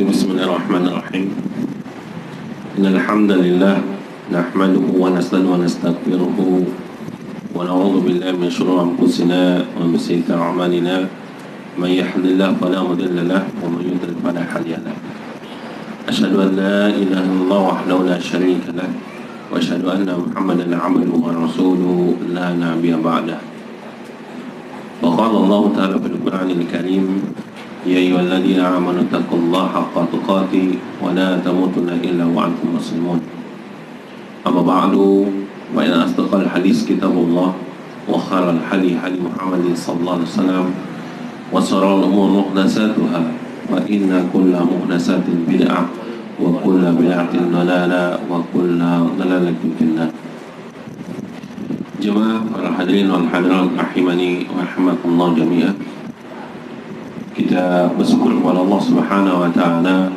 Bismillahirrahmanirrahim. Innal hamdalillah nahmaduhu wa nastaghfiruhu wa na'udzu billahi min shururi anfusina wa min sayyiati a'malina. Man yahdihillahu fala mudilla lahu wa man yudlil fala hadiya lahu. Asyhadu an la ilaha illallah wahdahu la syarika lahu wa asyhadu anna Muhammadan 'abduhu wa rasuluhu la nabiyya ba'dahu. Wa qala Allah ta'ala fil Qur'anil Karim, ya ayyuhalladzina amanu taqullaha haqqa tuqatih wa la tamutunna illa wa antum muslimun. Amma ba'du, fa inna asdaqal hadits kitabullah wa khairal hadi hadi Muhammadin sallallahu alaihi wasallam wa sharral umuri muhdatsatuha wa inna kulla muhdatsatin bid'ah wa kulla bid'atin dhalalah wa kulla dhalalatin finnar. Jemaah para hadirin wal hadirat rahimani wa rahimakumullah jami'an. Kita bersyukur kepada Allah Subhanahu wa taala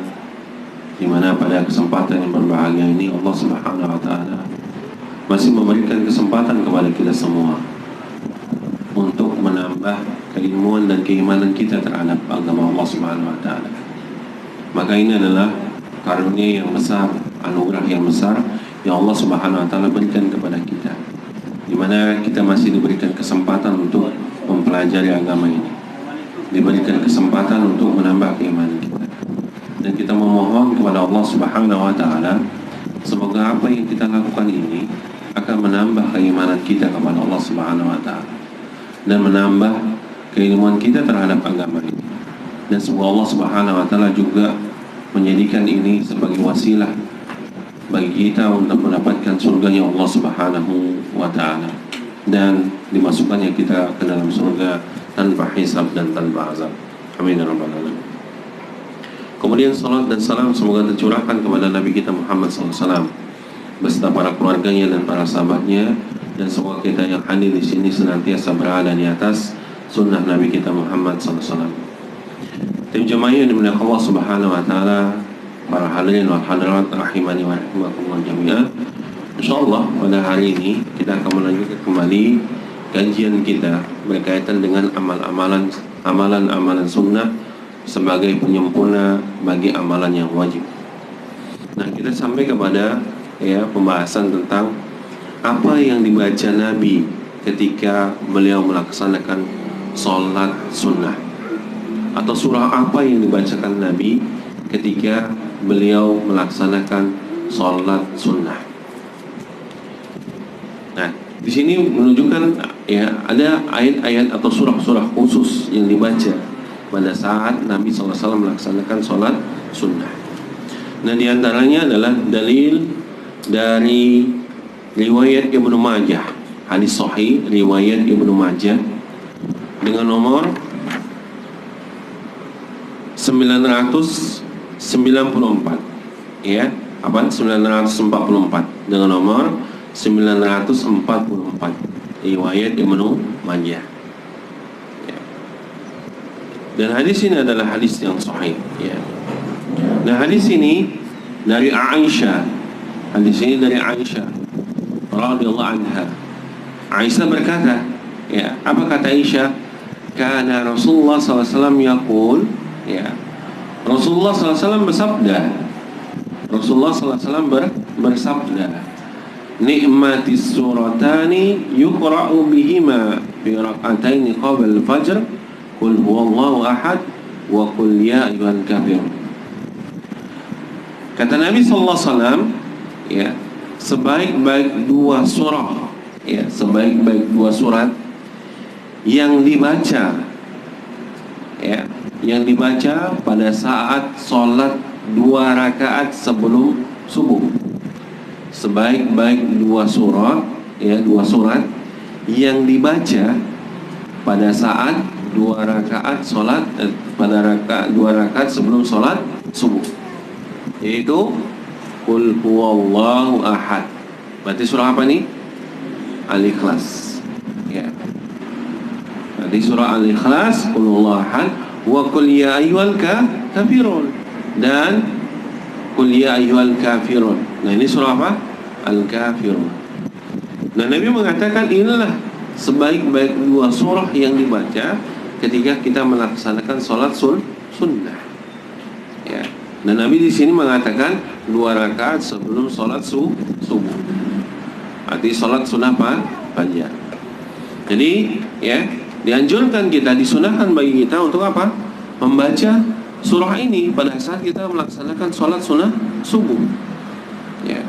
di mana pada kesempatan yang berbahagia ini Allah Subhanahu wa taala masih memberikan kesempatan kepada kita semua untuk menambah keilmuan dan keimanan kita terhadap agama Allah Subhanahu wa taala. Maka ini adalah karunia yang besar, anugerah yang besar yang Allah Subhanahu wa taala berikan kepada kita, di mana kita masih diberikan kesempatan untuk mempelajari agama ini, diberikan kesempatan untuk menambah keimanan kita. Dan kita memohon kepada Allah Subhanahu wa taala semoga apa yang kita lakukan ini akan menambah keimanan kita kepada Allah Subhanahu wa taala dan menambah keilmuan kita terhadap agama ini. Dan semoga Allah Subhanahu wa taala juga menjadikan ini sebagai wasilah bagi kita untuk mendapatkan surganya Allah Subhanahu wa taala dan dimasukkannya kita ke dalam surga tanpa hisab dan tanpa azab. Amin ya rabbal alamin. Kemudian salat dan salam semoga tercurahkan kepada Nabi kita Muhammad SAW beserta para keluarganya dan para sahabatnya, dan semoga kita yang hadir di sini senantiasa berada di atas sunnah Nabi kita Muhammad SAW. Tim jemaah yang dimuliakan Allah Subhanahu wa taala, para hadirin wal hadirat rahimani wa rahimakumullah jami'an. Insyaallah pada hari ini kita akan melanjutkan kembali kajian kita berkaitan dengan amalan-amalan sunnah sebagai penyempurna bagi amalan yang wajib. Nah, kita sampai kepada pembahasan tentang apa yang dibaca Nabi ketika beliau melaksanakan sholat sunnah, atau surah apa yang dibacakan Nabi ketika beliau melaksanakan sholat sunnah. Nah, di sini menunjukkan ada ayat-ayat atau surah-surah khusus yang dibaca pada saat Nabi SAW melaksanakan sholat sunnah. Nah, diantaranya adalah dalil dari riwayat Ibnu Majah, hadis sahih riwayat Ibnu Majah dengan nomor 994, 944 dengan nomor 944 riwayat Ibnu Majah. Dan hadis ini adalah hadis yang sahih. Nah, hadis ini dari Aisyah. Hadis ini dari Aisyah radhiyallahu anha. Aisyah berkata, apa kata Aisyah? Kana Rasulullah SAW yaqul, Rasulullah SAW bersabda. Rasulullah SAW bersabda, nikmatis suratani yuqra'u bihima fi rak'ataini qabla al-fajr, qul huwallahu ahad wa qul ya ayyuhal kafirun. Kata Nabi sallallahu alaihi wasallam, sebaik-baik dua surah, sebaik-baik dua surat yang dibaca pada saat sholat 2 rakaat sebelum subuh. Sebaik-baik dua surat yang dibaca pada saat 2 rakaat sholat pada 2 rakaat sebelum sholat subuh, yaitu Qul huwallahu ahad. Berarti surah apa nih? Al-Ikhlas. Berarti surah Al-Ikhlas, Qul huwallahu ahad, wa qul ya ayyuhal kafirun, dan Qul ya ayyuhal kafirun. Nah, ini surah apa? Al-Kafirun. Nah, Nabi mengatakan inilah sebaik-baik dua surah yang dibaca ketika kita melaksanakan sholat sunnah. Dan Nabi di sini mengatakan 2 rakaat sebelum sholat subuh. Arti sholat sunnah fajar. Jadi ya, dianjurkan kita, disunahkan bagi kita untuk apa? Membaca surah ini pada saat kita melaksanakan sholat sunnah subuh. Ya.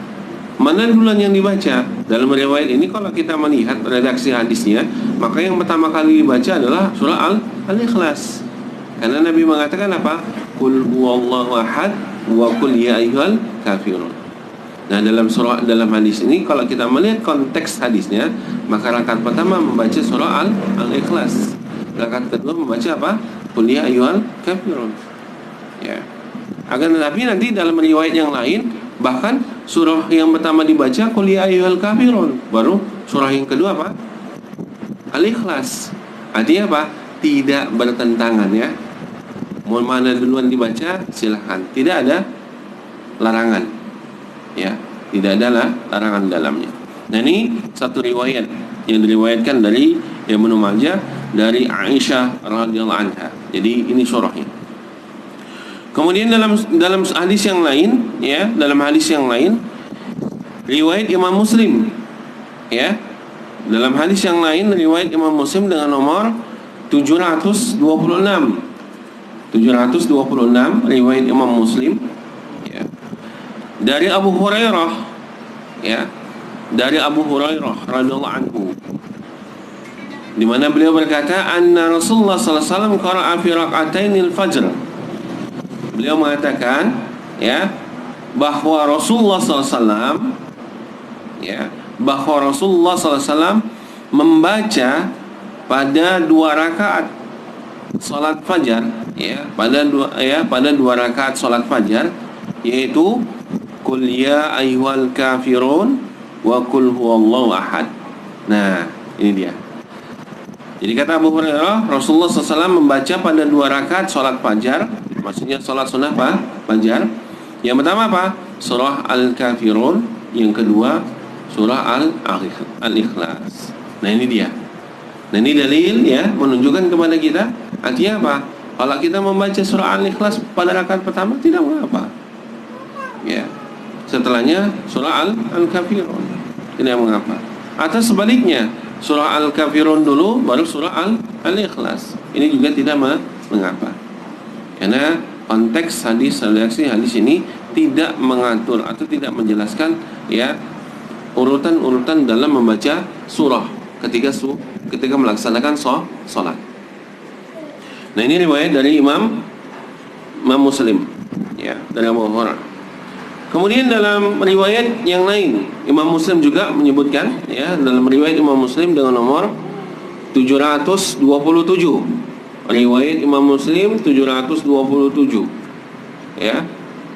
Mana duluan yang dibaca? Dalam riwayat ini kalau kita melihat redaksi hadisnya, maka yang pertama kali dibaca adalah surah Al-Ikhlas. Karena Nabi mengatakan apa? Qul huwallahu ahad wa qul ya ayyuhal kafirun. Nah, dalam hadis ini kalau kita melihat konteks hadisnya, maka rakaat pertama membaca surah Al-Ikhlas. Rakaat kedua membaca apa? Qul ya ayyuhal kafirun. Ya. Akan tetapi nanti dalam riwayat yang lain, bahkan surah yang pertama dibaca Qul ya ayyuhal kafirun, baru surah yang kedua apa? Al-Ikhlas. Artinya apa? Tidak bertentangan ya. Mau mana duluan dibaca silahkan, tidak ada larangan ya, tidak ada larangan dalamnya. Nah, ini satu riwayat yang diriwayatkan dari Ibnu Majah dari Aisyah radhiyallahu anha. Jadi ini surahnya. Kemudian dalam hadis yang lain ya, dalam hadis yang lain riwayat Imam Muslim ya, dalam hadis yang lain riwayat Imam Muslim dengan nomor 726 riwayat Imam Muslim ya, dari Abu Hurairah ya, dari Abu Hurairah radhiyallahu anhu, di mana beliau berkata anna Rasulullah sallallahu alaihi wasallam qara'a fi rak'atainil fajr. Beliau mengatakan ya, bahwa Rasulullah sallallahu alaihi wasallam ya, bahwa Rasulullah sallallahu alaihi wasallam membaca pada 2 rakaat salat fajar ya, pada 2 rakaat salat fajar, yaitu Qul ya ayyuhal kafirun wa qul huwallahu ahad. Nah, ini dia. Jadi kata Abu Hurairah, Rasulullah SAW membaca pada 2 rakaat salat fajar, maksudnya salat sunnah fajar. Yang pertama apa? Surah Al-Kafirun, yang kedua surah Al-Ikhlas. Nah, ini dia. Nah, ini dalil ya, menunjukkan kepada kita. Artinya apa? Kalau kita membaca surah Al-Ikhlas pada rakaat pertama tidak mengapa ya, setelahnya surah Al-Kafirun tidak mengapa. Atau sebaliknya, surah Al-Kafirun dulu baru surah Al-Ikhlas, ini juga tidak mengapa. Karena konteks redaksi hadis ini tidak mengatur atau tidak menjelaskan ya urutan-urutan dalam membaca surah ketika melaksanakan sholat. Nah, ini riwayat dari Imam Muslim ya, dari Abu Hurairah. Kemudian dalam riwayat yang lain Imam Muslim juga menyebutkan ya, dalam riwayat Imam Muslim dengan nomor 727. Riwayat Imam Muslim 727 ya.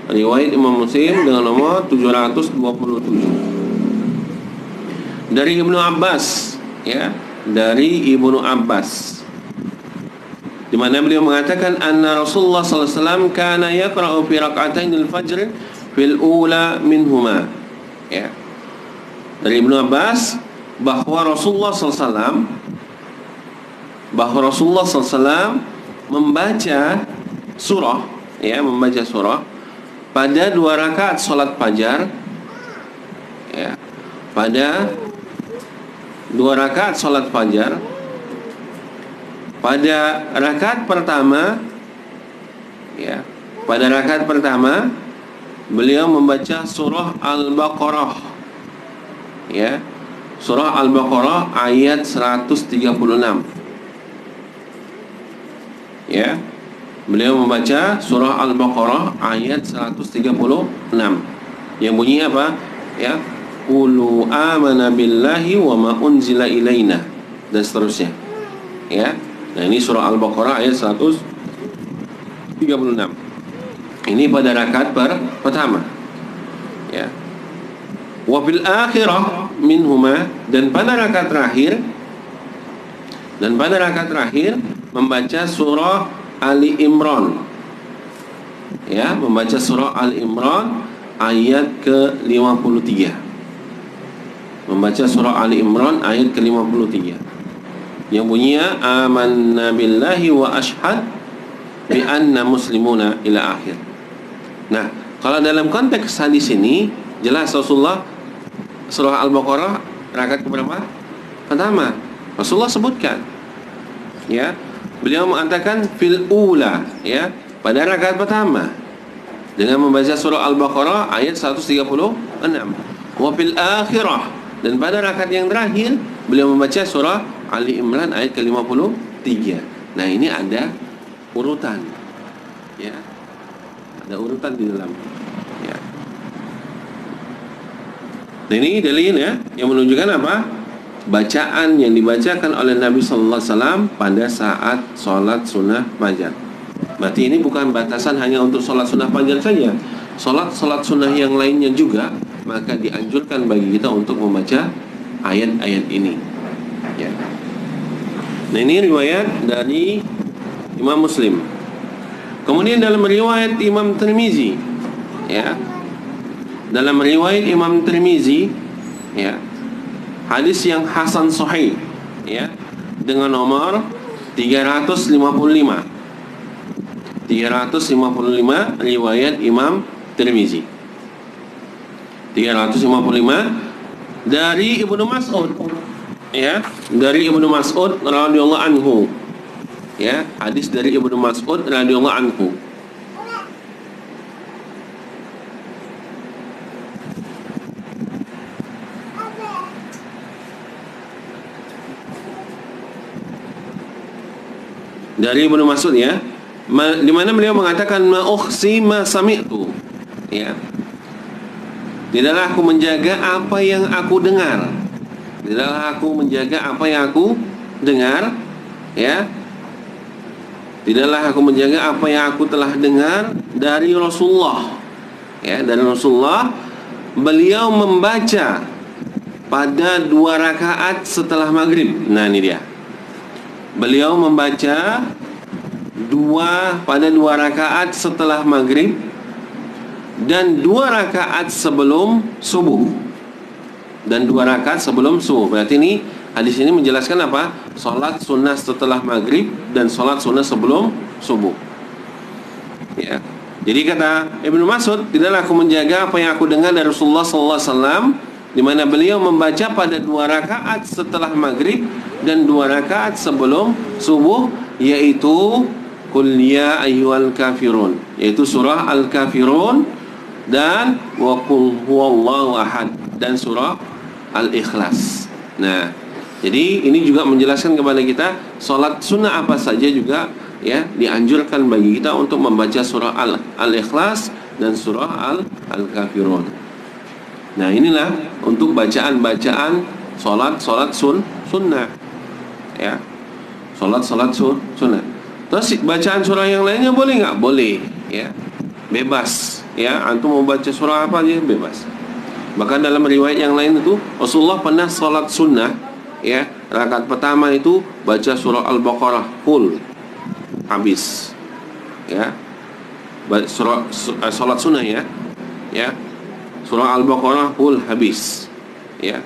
Riwayat Imam Muslim dengan nomor 727 dari Ibnu Abbas ya, dari Ibnu Abbas, di mana beliau mengatakan anna Rasulullah sallallahu alaihi wasallam kana yaqra'u fi rak'atainil fajr fil ula minhuma ya. Dari Ibnu Abbas bahwa Rasulullah sallallahu alaihi wasallam membaca surah ya, membaca surah pada 2 rakaat salat fajar ya, pada 2 rakaat salat fajar. Pada rakaat pertama ya, pada rakaat pertama beliau membaca surah Al-Baqarah ya, surah Al-Baqarah ayat 136 ya. Beliau membaca surah Al-Baqarah ayat 136 yang bunyi apa ya, qulu amana billahi wa ma unzila ilaina, dan seterusnya ya. Nah, ini surah Al-Baqarah ayat 136. Ini pada rakaat pertama ya. Wa fil akhirah minhuma, dan pada rakaat terakhir membaca surah Ali Imran ya, membaca surah Ali Imran ayat ke-53. Membaca surah Ali Imran ayat ke-53 yang bunyinya amanna billahi wa ashhad bi anna muslimuna ila akhir Nah, kalau dalam konteks hadis ini jelas Rasulullah surah Al-Baqarah rakaat keberapa? Pertama. Rasulullah sebutkan, ya. Beliau mengatakan fil ula, ya, pada rakaat pertama dengan membaca surah Al-Baqarah ayat 136. Wa fil akhirah, dan pada rakaat yang terakhir beliau membaca surah Ali Imran ayat ke-53. Nah, ini ada urutan, ya. Ada urutan di dalam, ya. Nah, ini dalil, ya, yang menunjukkan apa? Bacaan yang dibacakan oleh Nabi Sallallahu Alaihi Wasallam pada saat sholat sunnah fajar. Berarti ini bukan batasan hanya untuk sholat sunnah fajar saja. Sholat sunnah yang lainnya juga, maka dianjurkan bagi kita untuk membaca ayat-ayat ini, ya. Nah, ini riwayat dari Imam Muslim. Kemudian dalam riwayat Imam Tirmizi, ya, dalam riwayat Imam Tirmizi, ya, hadis yang hasan sahih, ya, dengan nomor 355 riwayat Imam Tirmizi. 355 dari Ibnu Mas'ud, ya, dari Ibnu Mas'ud radhiyallahu anhu, ya, hadis dari Ibnu Mas'ud radhiyallahu anhu. Dari Ibnu Mas'ud, ya, di mana beliau mengatakan ma ukhsi ma sami'tu, ya. Tidaklah aku menjaga apa yang aku dengar. Tidaklah aku menjaga apa yang aku dengar, ya. Tidaklah aku menjaga apa yang aku telah dengar dari Rasulullah, ya, dari Rasulullah. Beliau membaca pada 2 rakaat setelah maghrib. Nah, ini dia. Beliau membaca pada 2 rakaat setelah maghrib dan 2 rakaat sebelum subuh. Dan 2 rakaat sebelum subuh. Berarti ini hadis ini menjelaskan apa? Salat sunnah setelah maghrib dan salat sunnah sebelum subuh, ya. Jadi kata Ibnu Mas'ud, tidaklah aku menjaga apa yang aku dengar dari Rasulullah SAW, di mana beliau membaca pada 2 rakaat setelah maghrib dan 2 rakaat sebelum subuh, yaitu Qul ya ayyuhal kafirun, yaitu surah Al-Kafirun, dan wa qul huwallahu ahad, dan surah Al-Ikhlas. Nah, jadi ini juga menjelaskan kepada kita salat sunnah apa saja juga, ya, dianjurkan bagi kita untuk membaca surah Al-Ikhlas dan surah Al-Kafirun. Nah, inilah untuk bacaan-bacaan salat sunnah, ya. Salat sunnah. Terus bacaan surah yang lainnya boleh nggak? Boleh, ya. Bebas, ya. Antum mau baca surah apa aja bebas. Bahkan dalam riwayat yang lain itu Rasulullah pernah salat sunnah, ya, rakaat pertama itu baca surah Al-Baqarah full habis, ya. Salat sunnah, ya, ya. Surah Al-Baqarah full habis, ya.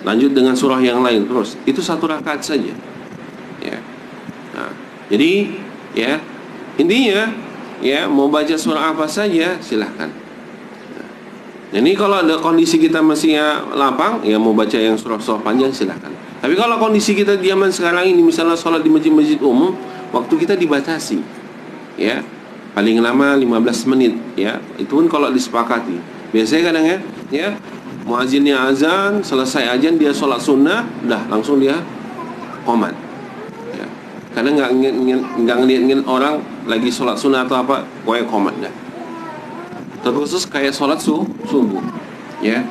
Lanjut dengan surah yang lain terus. Itu 1 rakaat saja, ya. Nah, jadi, ya, intinya, ya, mau baca surah apa saja silahkan. Nah, ini kalau ada kondisi kita masih lapang, ya, mau baca yang surah-surah panjang silahkan. Tapi kalau kondisi kita zaman sekarang ini, misalnya sholat di masjid-masjid umum, waktu kita dibatasi, ya, paling lama 15 menit, ya. Itu pun kalau disepakati. Biasanya kadang, ya, muazzinnya azan, selesai azan dia sholat sunnah, udah langsung dia qomat, ya. Kadang nggak ngeliat orang lagi sholat sunnah atau apa, pokoknya qomat dah. Terkhusus kayak sholat subuh, ya.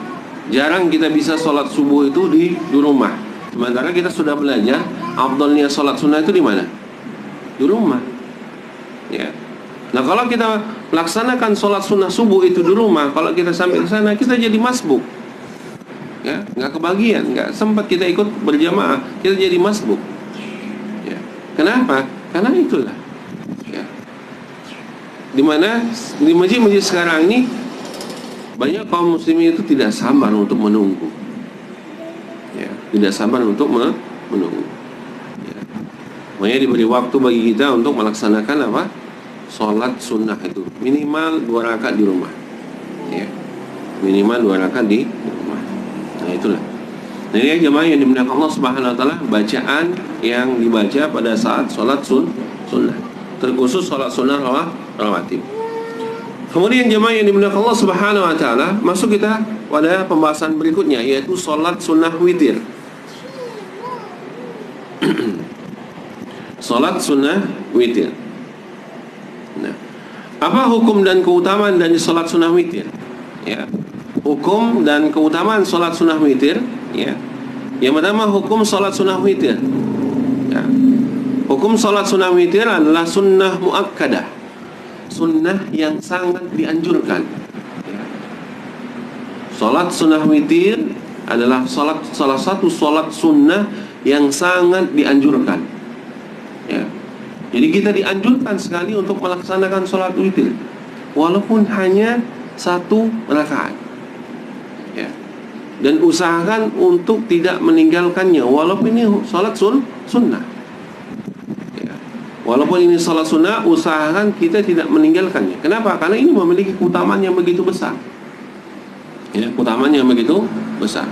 Jarang kita bisa sholat subuh itu di rumah. Sementara kita sudah belajar afdalnya sholat sunnah itu di mana? Di rumah, ya. Nah, kalau kita laksanakan sholat sunnah subuh itu di rumah, kalau kita sampai ke sana kita jadi masbuk, ya, nggak kebagian, nggak sempat kita ikut berjamaah, kita jadi masbuk, ya. Kenapa? Karena itulah, ya. Dimana di masjid-masjid sekarang ini banyak kaum muslimin itu tidak sabar untuk menunggu, ya, tidak sabar untuk menunggu, ya. Makanya diberi waktu bagi kita untuk melaksanakan apa? sholat sunnah itu minimal 2 rakaat di rumah, ya, minimal 2 rakaat di rumah. Nah itulah. Nah ini jemaah yang dimuliakan Allah Subhanahu Wa Taala, bacaan yang dibaca pada saat sholat sunnah, terkhusus sholat sunnah rawatib. Kemudian jemaah yang dimuliakan Allah Subhanahu Wa Taala, masuk kita pada pembahasan berikutnya, yaitu sholat sunnah witir. Sholat sunnah witir. Nah, apa hukum dan keutamaan dari sholat sunnah witir? Ya, hukum dan keutamaan sholat sunnah witir. Ya, yang pertama hukum sholat sunnah witir. Ya. Hukum sholat sunnah witir adalah sunnah muakkadah, sunnah yang sangat dianjurkan. Ya. Sholat sunnah witir adalah salah satu sholat sunnah yang sangat dianjurkan. Ya. Jadi kita dianjurkan sekali untuk melaksanakan sholat witir, walaupun hanya 1 rakaat. Ya. Dan usahakan untuk tidak meninggalkannya, walaupun ini sholat sunnah. Ya. Walaupun ini sholat sunnah, usahakan kita tidak meninggalkannya. Kenapa? Karena ini memiliki keutamaan yang begitu besar. Ya, keutamaan yang begitu besar.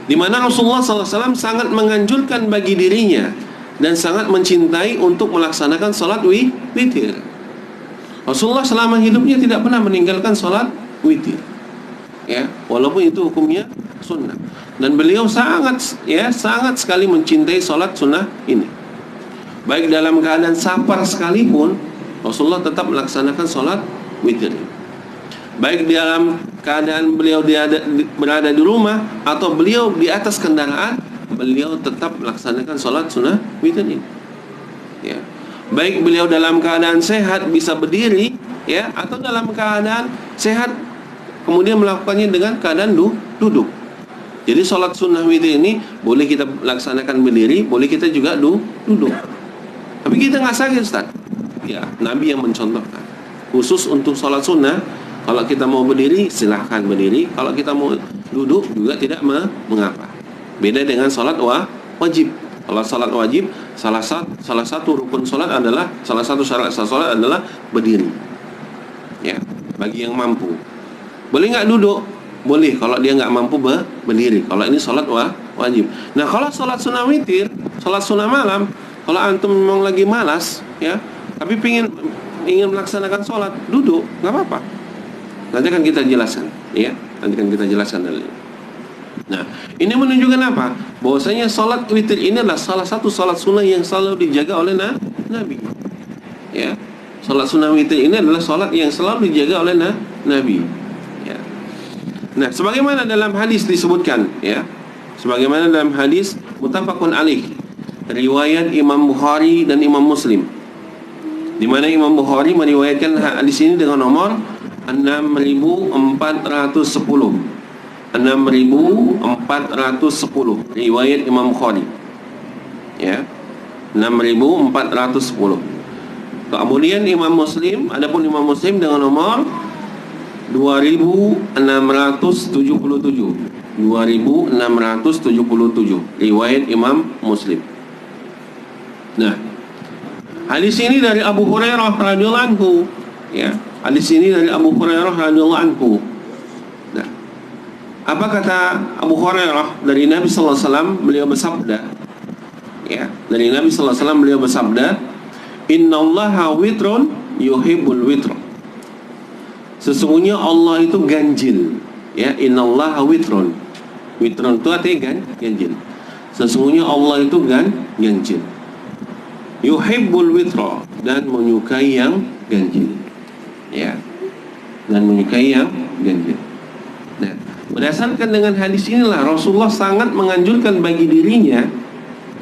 Di mana Rasulullah SAW sangat menganjurkan bagi dirinya dan sangat mencintai untuk melaksanakan sholat witir. Rasulullah selama hidupnya tidak pernah meninggalkan sholat witir, ya, walaupun itu hukumnya sunnah. Dan beliau sangat sekali mencintai sholat sunnah ini. Baik dalam keadaan safar sekalipun, Rasulullah tetap melaksanakan sholat witir. Baik dalam keadaan beliau berada di rumah atau beliau di atas kendaraan, beliau tetap melaksanakan sholat sunnah witir ini. Ya. Baik beliau dalam keadaan sehat bisa berdiri, ya, atau dalam keadaan sehat kemudian melakukannya dengan keadaan duduk. Jadi sholat sunnah witir ini boleh kita laksanakan berdiri, boleh kita juga duduk. Tapi kita nggak sakit, Ustaz. Ya, Nabi yang mencontohkan. Khusus untuk sholat sunnah, kalau kita mau berdiri silahkan berdiri, kalau kita mau duduk juga tidak mengapa. Beda dengan sholat wajib. Kalau sholat wajib, salah satu rukun sholat adalah, salah satu syarat sholat adalah berdiri. Ya, bagi yang mampu. Boleh nggak duduk? Boleh kalau dia nggak mampu berdiri. Kalau ini sholat wajib. Nah, kalau sholat sunnah witir, sholat sunnah malam, kalau antum memang lagi malas, ya, tapi ingin melaksanakan sholat, duduk, nggak apa-apa. Nanti akan kita jelaskan, ya. Nanti akan kita jelaskan dulu. Nah, ini menunjukkan apa? Bahwasanya sholat witir ini adalah salah satu sholat sunnah yang selalu dijaga oleh Nabi. Ya, sholat sunnah witir ini adalah sholat yang selalu dijaga oleh Nabi. Ya. Nah, sebagaimana dalam hadis disebutkan, ya, sebagaimana dalam hadis muttafaqun alaih, riwayat Imam Bukhari dan Imam Muslim, di mana Imam Bukhari meriwayatkan hadis ini dengan nomor 6410. 6410 riwayat Imam Bukhari, ya, 6410. Kemudian Imam Muslim, adapun Imam Muslim dengan nomor 2677 riwayat Imam Muslim. Nah, hadis ini dari Abu Hurairah radhiyallahu anhu, ya, hadis ini dari Abu Hurairah radhiyallahu anhu. Apa kata Abu Hurairah dari Nabi sallallahu alaihi wasallam? Beliau bersabda, ya, dari Nabi sallallahu alaihi wasallam beliau bersabda, "Innallaha witrun yuhibbul witr." Sesungguhnya Allah itu ganjil, ya, innallaha witrun. Witrun itu artinya ganjil. Sesungguhnya Allah itu ganjil. Yuhibbul witra, dan menyukai yang ganjil. Ya. Dan menyukai yang ganjil. Nah, berdasarkan dengan hadis inilah Rasulullah sangat menganjurkan bagi dirinya,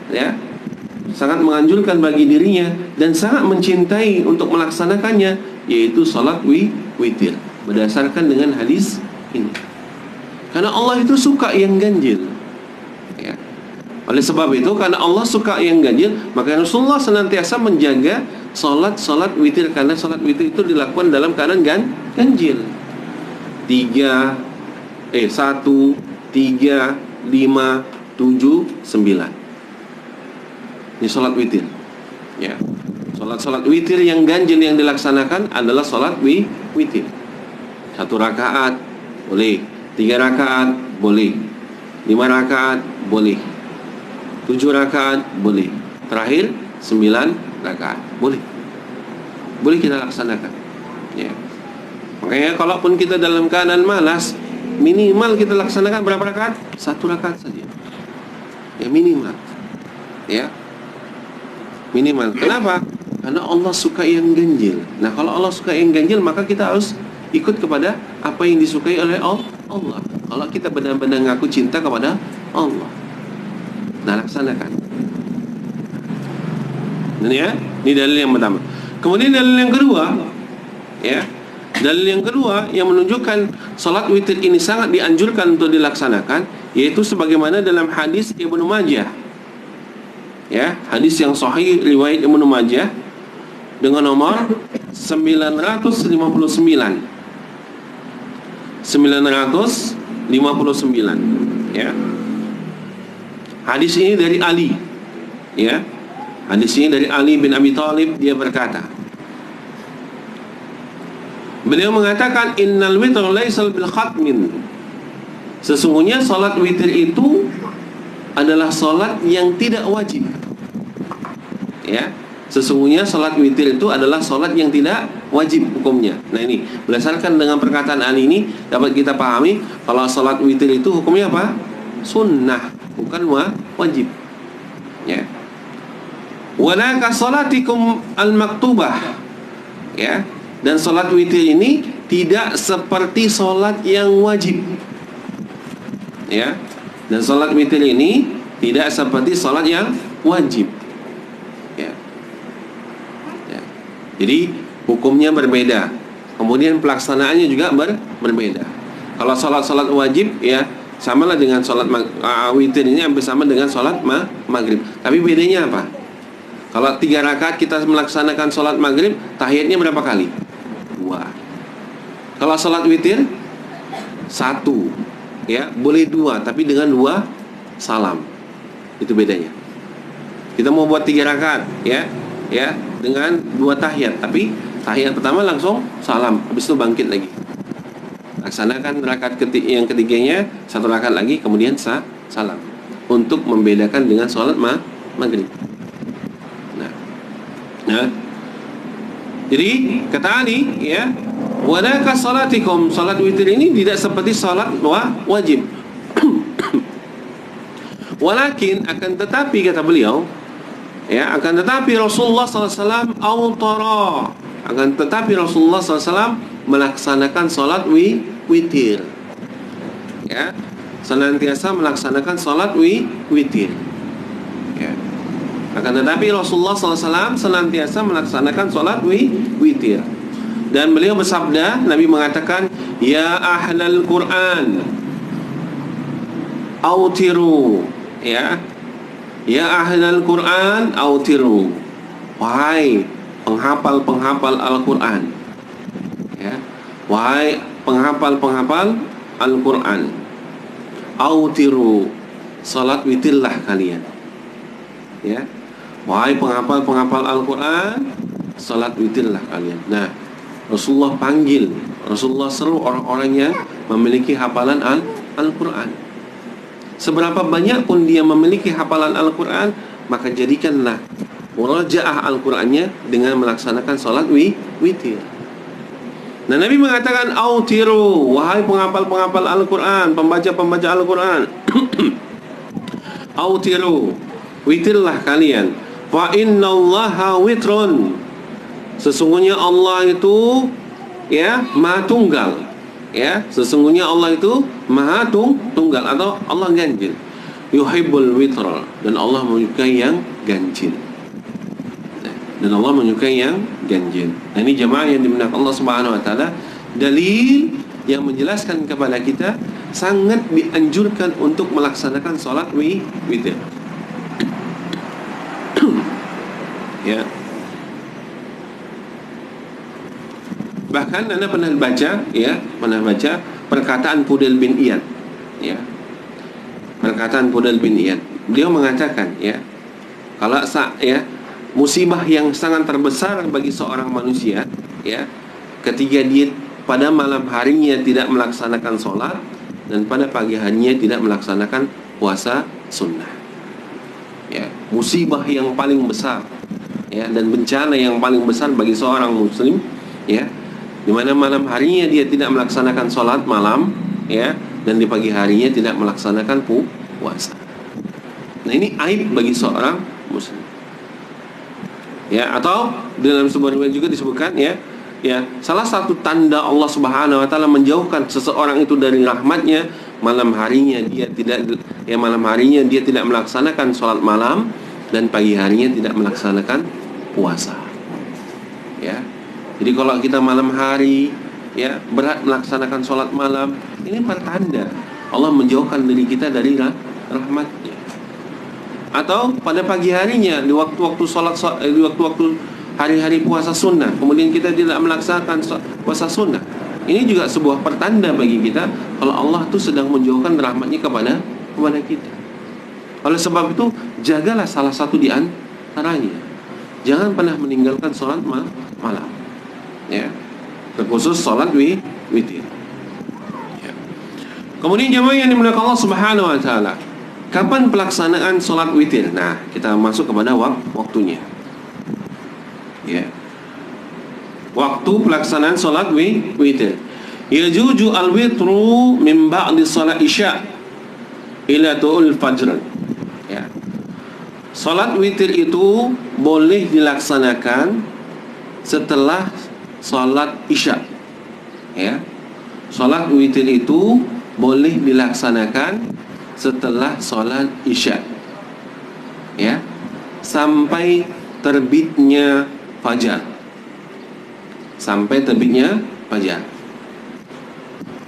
ya, sangat menganjurkan bagi dirinya dan sangat mencintai untuk melaksanakannya, yaitu salat witir. Berdasarkan dengan hadis ini, karena Allah itu suka yang ganjil, ya. Oleh sebab itu, karena Allah suka yang ganjil, maka Rasulullah senantiasa menjaga salat witir, karena salat witir itu dilakukan dalam keadaan ganjil. 1, 3, 5, 7, 9. Ini sholat witir, ya. Solat witir yang ganjil yang dilaksanakan adalah solat witir. 1 rakaat boleh, 3 rakaat boleh, 5 rakaat boleh, 7 rakaat boleh, terakhir 9 rakaat boleh kita laksanakan, ya. Makanya kalaupun kita dalam keadaan malas, minimal kita laksanakan berapa rakaat? 1 rakaat saja, ya, minimal, ya, minimal. Kenapa? Karena Allah suka yang ganjil. Nah, kalau Allah suka yang ganjil, maka kita harus ikut kepada apa yang disukai oleh Allah. Kalau kita benar-benar ngaku cinta kepada Allah, nah, laksanakan. Ini ya, ini dalil yang pertama. Kemudian dalil yang kedua, ya, dalil yang kedua yang menunjukkan salat witir ini sangat dianjurkan untuk dilaksanakan, yaitu sebagaimana dalam hadis Ibnu Majah, ya, hadis yang sahih riwayat Ibnu Majah dengan nomor 959, ya. Hadis ini dari Ali, ya. Hadis ini dari Ali bin Abi Thalib. Dia berkata, beliau mengatakan, innal witr laisal bil khatmin. Sesungguhnya salat witir itu adalah salat yang tidak wajib, ya. Sesungguhnya salat witir itu adalah salat yang tidak wajib hukumnya. Nah, ini berdasarkan dengan perkataan Ali ini dapat kita pahami kalau salat witir itu hukumnya apa? Sunnah, bukan wajib, ya. Wala ka salatikum al-maktubah, ya. Dan salat witir ini tidak seperti salat yang wajib, ya. Dan salat witir ini tidak seperti salat yang wajib, ya. Jadi hukumnya berbeda, kemudian pelaksanaannya juga berbeda. Kalau salat wajib, ya, samalah dengan salat witir ini, hampir sama dengan salat maghrib. Tapi bedanya apa? Kalau 3 rakaat kita melaksanakan salat maghrib, tahiyatnya berapa kali? 2. Kalau salat witir 1, ya, boleh 2, tapi dengan 2 salam. Itu bedanya. Kita mau buat 3 rakaat, ya, dengan 2 tahiyat, tapi tahiyat pertama langsung salam, habis itu bangkit lagi, laksanakan rakaat yang ketiganya 1 rakaat lagi, kemudian salam, untuk membedakan dengan sholat maghrib. Nah, jadi kata Ali, ya, wala ka salatikum, salat witir ini tidak seperti salat wajib. Walakin, akan tetapi, kata beliau, ya, akan tetapi Rasulullah SAW autara, akan tetapi Rasulullah SAW melaksanakan salat witir, ya, senantiasa melaksanakan salat witir, ya. Akan tetapi Rasulullah SAW senantiasa melaksanakan salat witir. Dan beliau bersabda, Nabi mengatakan, ya ahlal Quran autiru, ya, ya ahlal Quran autiru, wahai penghafal-penghafal Al-Quran, ya, wahai penghafal-penghafal Al-Quran, autiru, salat witirlah kalian, ya, wahai penghafal-penghafal Al-Quran, salat witirlah kalian. Nah, Rasulullah panggil, Rasulullah seru orang-orang yang memiliki hafalan Al-Quran. Seberapa banyak pun dia memiliki hafalan Al-Quran, maka jadikanlah murajaah Al-Qurannya dengan melaksanakan salat witir. Nah, Nabi mengatakan autiru, wahai penghafal-penghafal Al-Quran, pembaca-pembaca Al-Quran, autiru, witirlah kalian. Fa innallaha witrun, sesungguhnya Allah itu, ya, Maha Tunggal, ya, sesungguhnya Allah itu Maha Tunggal atau Allah ganjil. Yuhibbul witr, dan Allah menyukai yang ganjil. Dan Allah menyukai yang ganjil. Nah, ini jemaah yang dimuliakan Allah Subhanahu wa taala, dalil yang menjelaskan kepada kita sangat dianjurkan untuk melaksanakan salat witir. Ya. Bahkan Anda pernah baca, ya, perkataan Fudail bin Iyad, ya. Perkataan Fudail bin Iyad. Beliau mengatakan, ya, kalau musibah yang sangat terbesar bagi seorang manusia, ya, ketika dia pada malam harinya tidak melaksanakan sholat dan pada pagi harinya tidak melaksanakan puasa sunnah. Ya, musibah yang paling besar, ya, dan bencana yang paling besar bagi seorang muslim, ya, di mana malam harinya dia tidak melaksanakan sholat malam, ya, dan di pagi harinya tidak melaksanakan puasa. Nah, ini aib bagi seorang muslim. Ya, atau dalam sebuah riwayat juga disebutkan, ya, salah satu tanda Allah Subhanahu wa taala menjauhkan seseorang itu dari rahmatnya, malam harinya dia tidak melaksanakan sholat malam dan pagi harinya tidak melaksanakan puasa. Ya. Jadi kalau kita malam hari, ya, berat melaksanakan sholat malam, ini pertanda Allah menjauhkan diri kita dari rahmatnya. Atau pada pagi harinya di waktu-waktu di waktu-waktu hari-hari puasa sunnah, kemudian kita tidak melaksanakan puasa sunnah, ini juga sebuah pertanda bagi kita kalau Allah itu sedang menjauhkan rahmatnya kepada kita. Oleh sebab itu, jagalah salah satu di antaranya. Jangan pernah meninggalkan sholat malam, ya, terkhusus sholat witir. Ya. Kemudian jemaah yang dimuliakan Allah Subhanahu wa taala, kapan pelaksanaan sholat witir? Nah, kita masuk kepada waktunya. Ya. Waktu pelaksanaan sholat witir. Yajuju al-witru min ba'di sholat isya ila tu'ul fajr. Ya. Sholat witir itu boleh dilaksanakan setelah sholat isya. Ya. Sholat witir itu boleh dilaksanakan setelah sholat isya, ya, sampai terbitnya fajar. Sampai terbitnya fajar.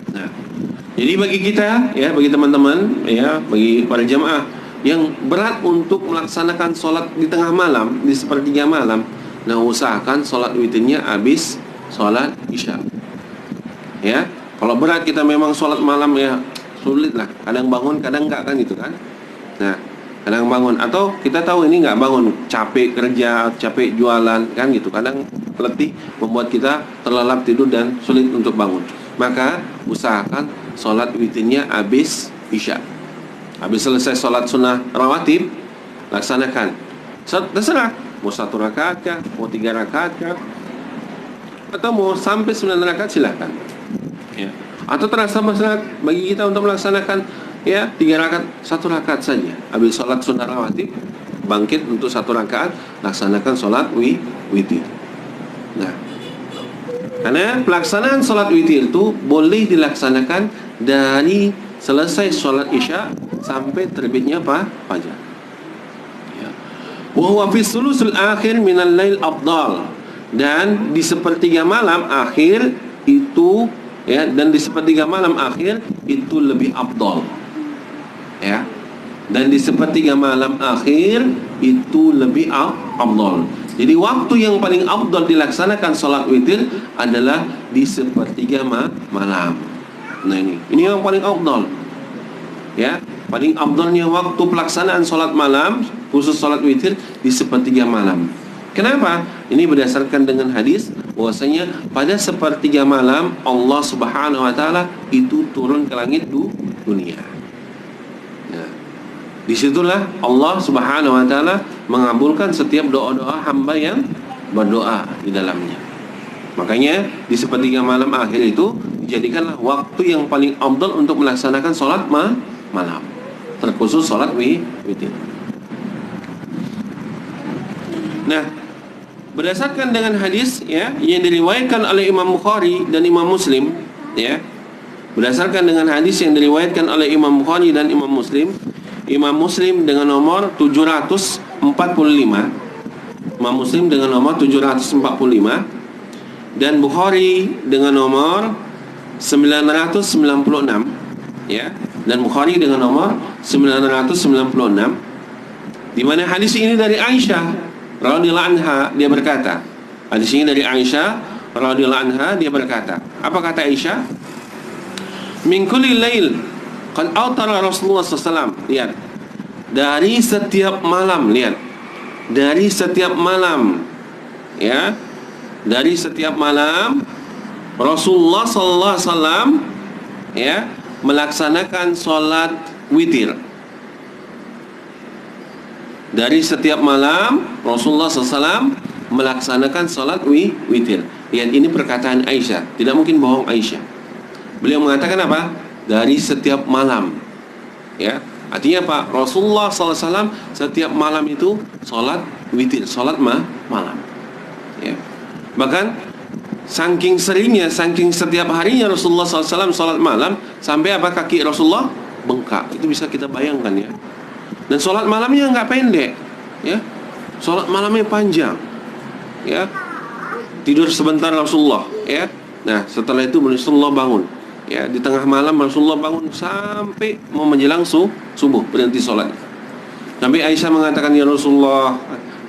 Nah, jadi bagi kita, ya, bagi teman-teman, ya, bagi para jamaah yang berat untuk melaksanakan sholat di tengah malam, di sepertiga malam, nah, usahakan sholat witirnya habis sholat isya. Ya, kalau berat kita memang sholat malam, ya, sulit lah, kadang bangun kadang enggak, kan gitu kan. Nah, kadang bangun, atau kita tahu ini enggak bangun, capek kerja, capek jualan, kan gitu, kadang letih membuat kita terlelap tidur dan sulit untuk bangun. Maka usahakan sholat witirnya habis isya. Habis selesai sholat sunnah rawatib, laksanakan. Terserah mau 1 rakaat kah, mau 3 rakaat kah, atau mau sampai 9 rakaat, silahkan, ya. Atau terasa masalah bagi kita untuk melaksanakan, ya, 3 rakaat, 1 rakaat saja. Habis sholat sunnah rawatib, bangkit untuk 1 rakaat, laksanakan sholat witir. Nah, karena pelaksanaan sholat witir itu boleh dilaksanakan dari selesai sholat isya sampai terbitnya fajar. Ya. Wa huwa fi sulusul akhir minal lail afdal, dan di sepertiga malam akhir itu, ya, dan di sepertiga malam akhir itu lebih afdal, ya, dan di sepertiga malam akhir itu lebih afdal. Jadi waktu yang paling afdal dilaksanakan sholat witir adalah di sepertiga malam. Nah, ini yang paling afdal, ya, paling afdalnya waktu pelaksanaan sholat malam, khusus sholat witir, di sepertiga malam. Kenapa? Ini berdasarkan dengan hadis bahwasanya pada sepertiga malam Allah Subhanahu wa taala itu turun ke langit dunia. Nah, disitulah Allah Subhanahu wa taala mengabulkan setiap doa-doa hamba yang berdoa di dalamnya. Makanya di sepertiga malam akhir itu dijadikanlah waktu yang paling afdal untuk melaksanakan sholat malam, terkhusus sholat witir. Nah, berdasarkan dengan hadis, ya, yang diriwayatkan oleh Imam Bukhari dan Imam Muslim, ya, berdasarkan dengan hadis yang diriwayatkan oleh Imam Bukhari dan Imam Muslim, Imam Muslim dengan nomor 745, Imam Muslim dengan nomor 745, dan Bukhari dengan nomor 996, ya, dan Bukhari dengan nomor 996, di mana hadis ini dari Aisyah radhiyallahu anha, dia berkata, hadis ini dari Aisyah radhiyallahu anha, dia berkata, apa kata Aisyah? Min kulli lail qad autara Rasulullah sallallahu alaihi wasallam. Lihat, dari setiap malam, lihat, dari setiap malam, ya, dari setiap malam Rasulullah sallallahu alaihi wasallam, ya, melaksanakan solat witir. Dari setiap malam Rasulullah SAW melaksanakan solat witir. Lihat, ini perkataan Aisyah, tidak mungkin bohong Aisyah. Beliau mengatakan apa? Dari setiap malam, ya. Artinya apa? Rasulullah SAW setiap malam itu solat witir, solat malam, ya. Bahkan saking seringnya, saking setiap harinya Rasulullah SAW solat malam, sampai apa, kaki Rasulullah bengkak. Itu bisa kita bayangkan, ya. Dan sholat malamnya nggak pendek, ya. Sholat malamnya panjang, ya. Tidur sebentar Rasulullah, ya. Nah, setelah itu Rasulullah bangun, ya. Di tengah malam Rasulullah bangun sampai mau menjelang subuh, berhenti sholat. Sampai Aisyah mengatakan, ya Rasulullah,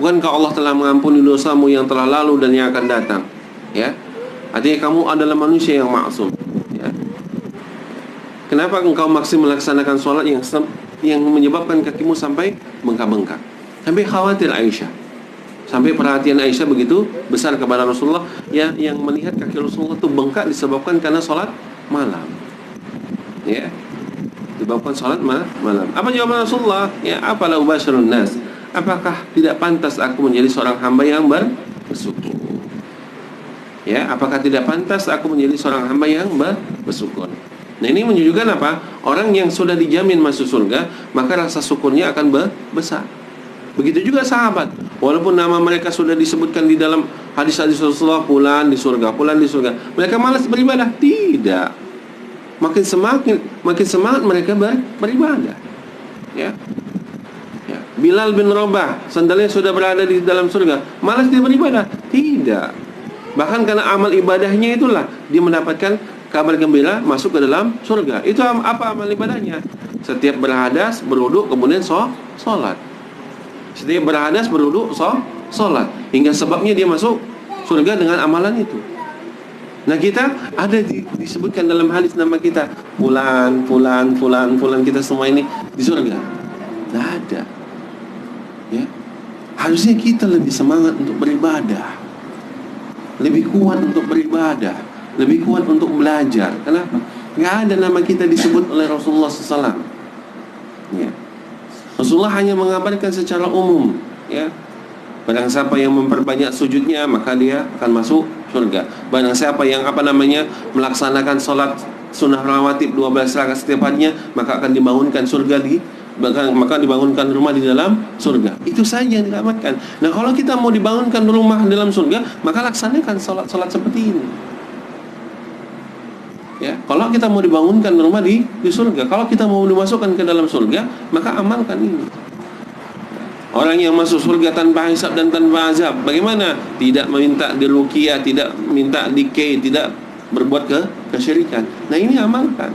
bukankah Allah telah mengampuni dosamu yang telah lalu dan yang akan datang, ya. Artinya kamu adalah manusia yang maksum, ya. Kenapa engkau masih melaksanakan sholat yang menyebabkan kakimu sampai bengkak-bengkak? Sampai khawatir Aisyah, sampai perhatian Aisyah begitu besar kepada Rasulullah, ya, yang melihat kaki Rasulullah itu bengkak disebabkan karena sholat malam, ya, disebabkan sholat malam. Apa jawaban Rasulullah? Ya, apalah ubashirun nas, apakah tidak pantas aku menjadi seorang hamba yang bersyukur? Ya, apakah tidak pantas aku menjadi seorang hamba yang bersyukur? Nah, ini menunjukkan apa? Orang yang sudah dijamin masuk surga, maka rasa syukurnya akan besar. Begitu juga sahabat, walaupun nama mereka sudah disebutkan di dalam hadis-hadis Rasulullah, fulan di surga, fulan di surga, mereka malas beribadah? Tidak. Makin semangat mereka beribadah. Ya. Ya. Bilal bin Rabah, sandalnya sudah berada di dalam surga, malas dia beribadah? Tidak. Bahkan karena amal ibadahnya itulah dia mendapatkan kabar gembira masuk ke dalam surga. Itu apa amal ibadahnya? Setiap berhadas, berwudu, kemudian sholat. Setiap berhadas, berwudu, sholat. Hingga sebabnya dia masuk surga dengan amalan itu. Nah, kita ada disebutkan dalam hadis nama kita, fulan, kita semua ini di surga. Tidak ada. Ya. Harusnya kita lebih semangat untuk beribadah, lebih kuat untuk beribadah, lebih kuat untuk belajar. Kenapa? Nggak ada nama kita disebut oleh Rasulullah SAW. Ya. Rasulullah hanya mengabarkan secara umum, ya. Barang siapa yang memperbanyak sujudnya, maka dia akan masuk surga. Barang siapa yang melaksanakan sholat sunnah rawatib 12 rakaat setiap harinya, maka akan dibangunkan surga maka dibangunkan rumah di dalam surga. Itu saja yang diamalkan. Nah, kalau kita mau dibangunkan rumah dalam surga, maka laksanakan sholat seperti ini. Ya, kalau kita mau dibangunkan rumah di surga, kalau kita mau dimasukkan ke dalam surga, maka amalkan ini. Orang yang masuk surga tanpa hisab dan tanpa azab, bagaimana? Tidak meminta diruqyah, tidak minta dikei, tidak berbuat kesyirikan. Nah, ini amalkan.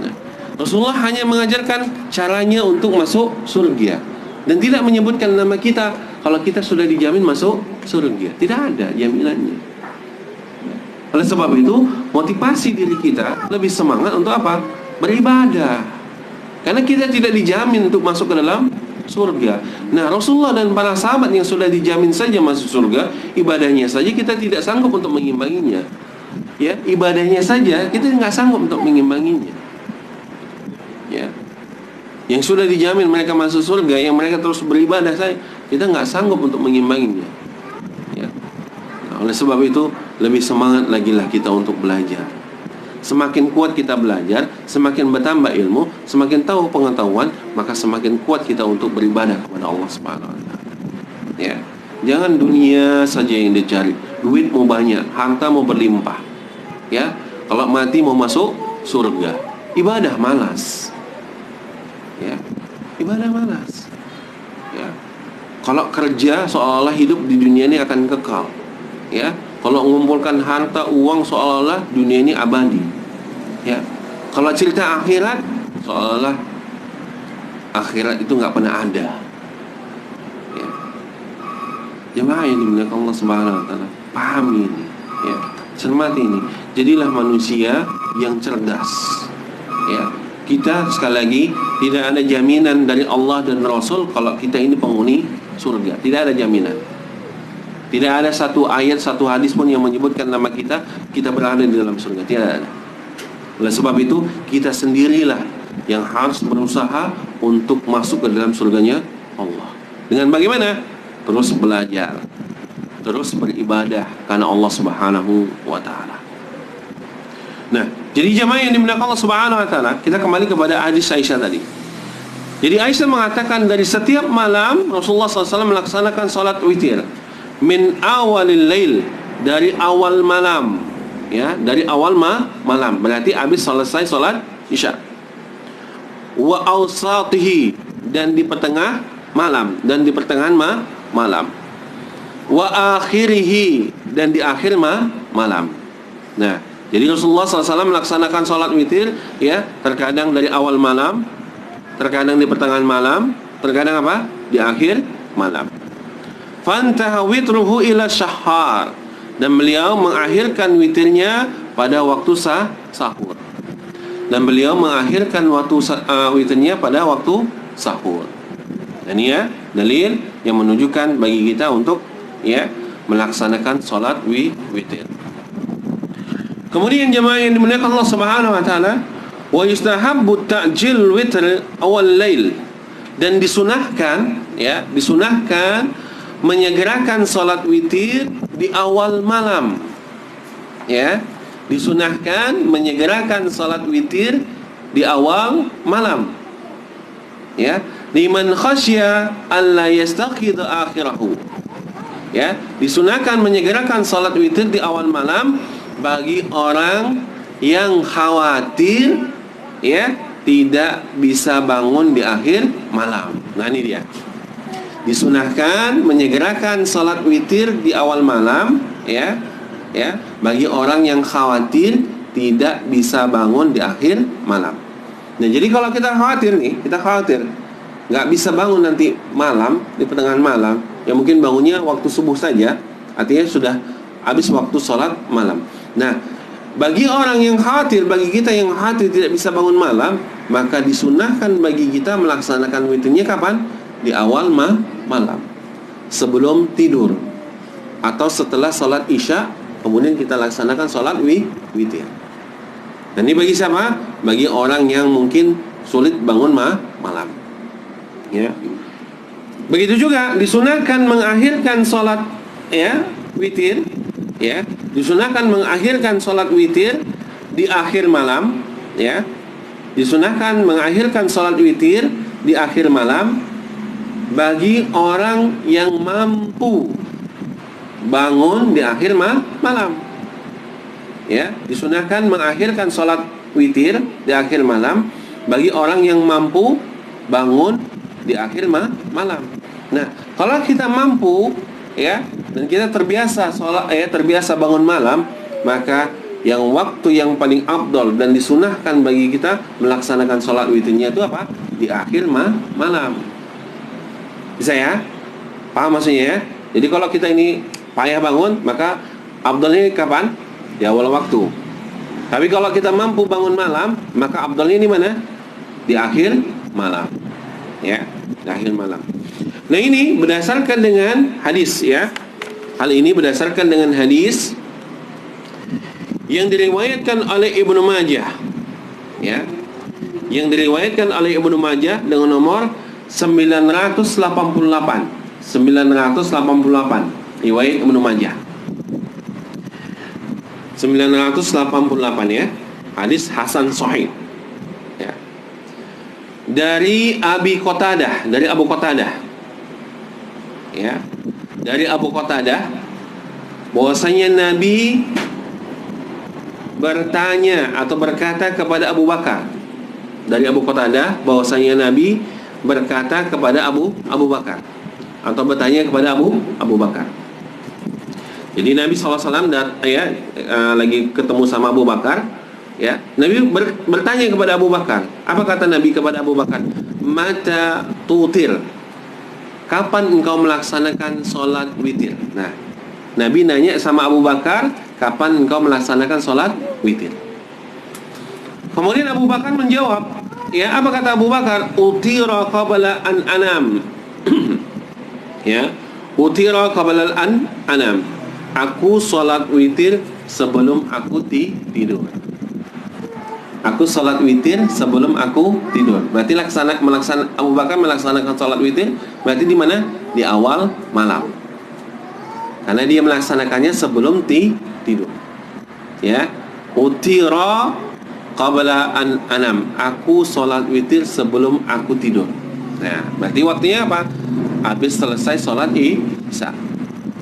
Nah, Rasulullah hanya mengajarkan caranya untuk masuk surga dan tidak menyebutkan nama kita kalau kita sudah dijamin masuk surga. Tidak ada jaminannya. Oleh sebab itu, motivasi diri kita lebih semangat untuk apa? Beribadah. Karena kita tidak dijamin untuk masuk ke dalam surga. Nah, Rasulullah dan para sahabat yang sudah dijamin saja masuk surga, ibadahnya saja kita tidak sanggup untuk mengimbanginya. Ya, ibadahnya saja kita nggak sanggup untuk mengimbanginya. Ya. Yang sudah dijamin mereka masuk surga, yang mereka terus beribadah saja, kita nggak sanggup untuk mengimbanginya. Ya. Nah, oleh sebab itu, lebih semangat lagi lah kita untuk belajar. Semakin kuat kita belajar, semakin bertambah ilmu, semakin tahu pengetahuan, maka semakin kuat kita untuk beribadah kepada Allah Subhanahu wa taala. Ya. Jangan dunia saja yang dicari. Duit mau banyak, harta mau berlimpah. Ya. Kalau mati mau masuk surga, ibadah malas. Ya. Ibadah malas. Ya. Kalau kerja seolah-olah hidup di dunia ini akan kekal. Ya. Kalau mengumpulkan harta, uang, seolah-olah dunia ini abadi. Ya. Kalau cerita akhirat, seolah-olah akhirat itu nggak pernah ada. Ya. Jemaah yang dimuliakan Allah Subhanahu wa taala, pahami ini. Ya. Cermati ini. Jadilah manusia yang cerdas. Ya. Kita sekali lagi tidak ada jaminan dari Allah dan Rasul kalau kita ini penghuni surga. Tidak ada jaminan. Tidak ada satu ayat, satu hadis pun yang menyebutkan nama kita berada di dalam surga. Tidak ada. Oleh sebab itu, kita sendirilah yang harus berusaha untuk masuk ke dalam surganya Allah. Dengan bagaimana? Terus belajar, terus beribadah karena Allah Subhanahu wa taala. Nah, jadi jemaah yang dimuliakan Allah Subhanahu wa taala, kita kembali kepada hadis Aisyah tadi. Jadi Aisyah mengatakan dari setiap malam Rasulullah SAW melaksanakan salat witir min awalil lail, dari awal malam, ya, dari awal malam, berarti habis selesai salat Isya. Wa awsatihi, dan di pertengah malam, dan di pertengahan malam. Wa akhirihi, dan di akhir malam. Nah, jadi Rasulullah SAW melaksanakan salat witir, ya, terkadang dari awal malam, terkadang di pertengahan malam, terkadang apa? Di akhir malam. Fantaha witruhu ila syahar, dan beliau mengakhirkan witirnya pada waktu sahur. Dan beliau mengakhirkan waktu witirnya pada waktu sahur. Dan ini ya dalil yang menunjukkan bagi kita untuk ya melaksanakan salat witir. Kemudian jemaah yang dimuliakan Allah Subhanahu wa taala, wa yustahabbu ta'jil witr awal lail, dan disunahkan menyegerakan salat witir di awal malam. Ya, disunahkan menyegerakan salat witir di awal malam. Ya, liman khasya alla yastakhidha akhirahu. Ya, disunahkan menyegerakan salat witir di awal malam bagi orang yang khawatir ya tidak bisa bangun di akhir malam. Nah, ini dia. Disunahkan menyegerakan salat witir di awal malam ya bagi orang yang khawatir tidak bisa bangun di akhir malam. Nah, jadi kalau kita khawatir nggak bisa bangun nanti malam, di pertengahan malam, ya mungkin bangunnya waktu subuh saja, artinya sudah habis waktu sholat malam. Nah, bagi orang yang khawatir, bagi kita yang khawatir tidak bisa bangun malam, maka disunahkan bagi kita melaksanakan witirnya kapan? Di awal malam, sebelum tidur, atau setelah sholat isya, kemudian kita laksanakan sholat witir. Dan ini bagi siapa? Bagi orang yang mungkin sulit bangun malam. Ya. Begitu juga disunahkan mengakhirkan sholat witir. Ya, disunahkan mengakhirkan sholat witir di akhir malam. Ya, disunahkan mengakhirkan sholat witir di akhir malam bagi orang yang mampu bangun di akhir malam. Ya, disunahkan mengakhirkan sholat witir di akhir malam bagi orang yang mampu bangun di akhir malam. Nah, kalau kita mampu ya dan kita terbiasa sholat terbiasa bangun malam, maka yang waktu yang paling afdal dan disunahkan bagi kita melaksanakan sholat witirnya itu apa? Di akhir malam. Bisa ya? Paham maksudnya ya? Jadi kalau kita ini payah bangun, maka afdalnya kapan? Di awal waktu. Tapi kalau kita mampu bangun malam, maka afdalnya di mana? Di akhir malam. Ya, di akhir malam. Nah, ini berdasarkan dengan hadis ya. Hal ini berdasarkan dengan hadis yang diriwayatkan oleh Ibnu Majah. Ya. Yang diriwayatkan oleh Ibnu Majah dengan nomor 988. 988. Riwayat Ibnu Majah. 988 ya. Hadis hasan sahih. Ya. Dari Abu Qatadah. Ya. Dari Abu Qatadah bahwasanya Nabi bertanya atau berkata kepada Abu Bakar. Dari Abu Qatadah bahwasanya Nabi berkata kepada Abu Bakar atau bertanya kepada Abu Bakar. Jadi Nabi SAW lagi ketemu sama Abu Bakar ya. Nabi bertanya kepada Abu Bakar. Apa kata Nabi kepada Abu Bakar? Mata tutir, kapan engkau melaksanakan sholat witir? Nah, Nabi nanya sama Abu Bakar, kapan engkau melaksanakan sholat witir? Kemudian Abu Bakar menjawab, ya, apa kata Abu Bakar? Utira qabla an anam. Ya, utira qabla anam. Aku solat witir sebelum aku tidur. Aku solat witir sebelum aku tidur. Berarti Abu Bakar melaksanakan solat witir berarti di mana? Di awal malam. Karena dia melaksanakannya sebelum tidur. Ya, utira qabla anam. Aku solat witir sebelum aku tidur. Nah, berarti waktunya apa? Habis selesai solat isya.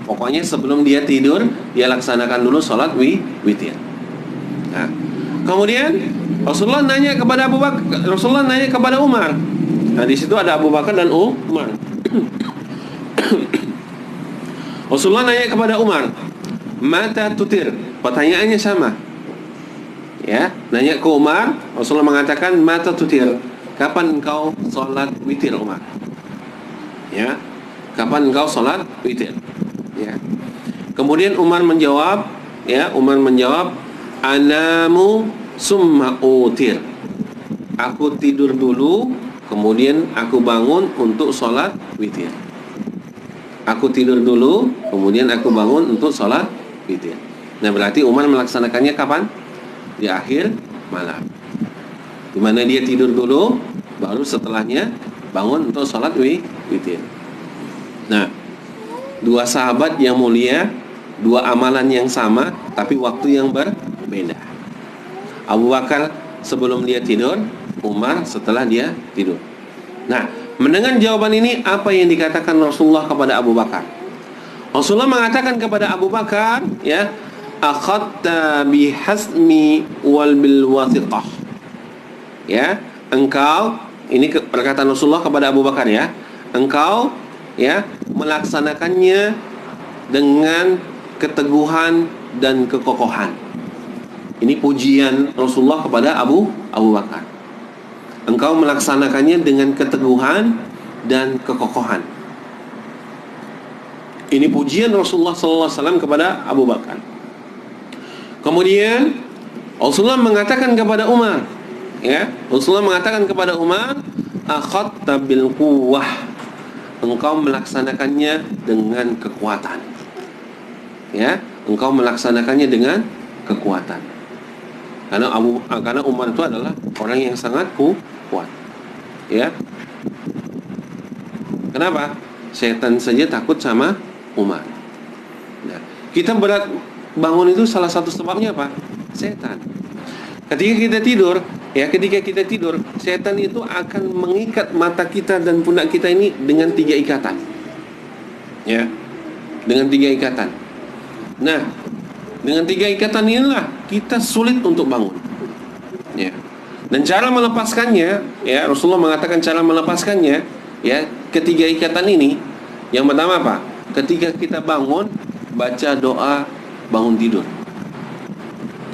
Pokoknya sebelum dia tidur, dia laksanakan dulu sholat witir. Nah, kemudian Rasulullah nanya kepada Umar. Nah, di situ ada Abu Bakar dan Umar. Rasulullah nanya kepada Umar, mata tutir. Pertanyaannya sama. Ya, nanya ke Umar. Rasulullah mengatakan mata tutir. Kapan engkau sholat witir, Umar? Ya, kapan engkau sholat witir? Ya. Kemudian Umar menjawab, anamu summa utir. Aku tidur dulu, kemudian aku bangun untuk sholat witir. Aku tidur dulu, kemudian aku bangun untuk sholat witir. Nah, berarti Umar melaksanakannya kapan? Di akhir malam. Di mana dia tidur dulu, baru setelahnya bangun untuk sholat witir. Nah, dua sahabat yang mulia, dua amalan yang sama, tapi waktu yang berbeda. Abu Bakar sebelum dia tidur, Umar setelah dia tidur. Nah, mendengar jawaban ini, apa yang dikatakan Rasulullah kepada Abu Bakar? Rasulullah mengatakan kepada Abu Bakar, ya, akhadta bihasmi wal bil wathiqah. Ya, engkau, ini perkataan Rasulullah kepada Abu Bakar, ya, engkau, ya, melaksanakannya dengan keteguhan dan kekokohan. Ini pujian Rasulullah kepada Abu Bakar. Engkau melaksanakannya dengan keteguhan dan kekokohan. Ini pujian Rasulullah SAW kepada Abu Bakar. Kemudian Rasulullah mengatakan kepada Umar, ya, Rasulullah mengatakan kepada Umar, akhadta bil quwwah. Engkau melaksanakannya dengan kekuatan. Ya, engkau melaksanakannya dengan kekuatan. Karena Umar itu adalah orang yang sangat kuat. Ya. Kenapa? Setan saja takut sama Umar. Nah, kita berat bangun itu salah satu sebabnya apa? Setan. Ketika kita tidur, setan itu akan mengikat mata kita dan pundak kita ini dengan 3 ikatan. Ya. Dengan 3 ikatan. Nah, dengan 3 ikatan inilah kita sulit untuk bangun. Ya. Dan cara melepaskannya, ya, Rasulullah mengatakan cara melepaskannya, ya, ketiga ikatan ini, yang pertama apa? Ketika kita bangun, baca doa bangun tidur.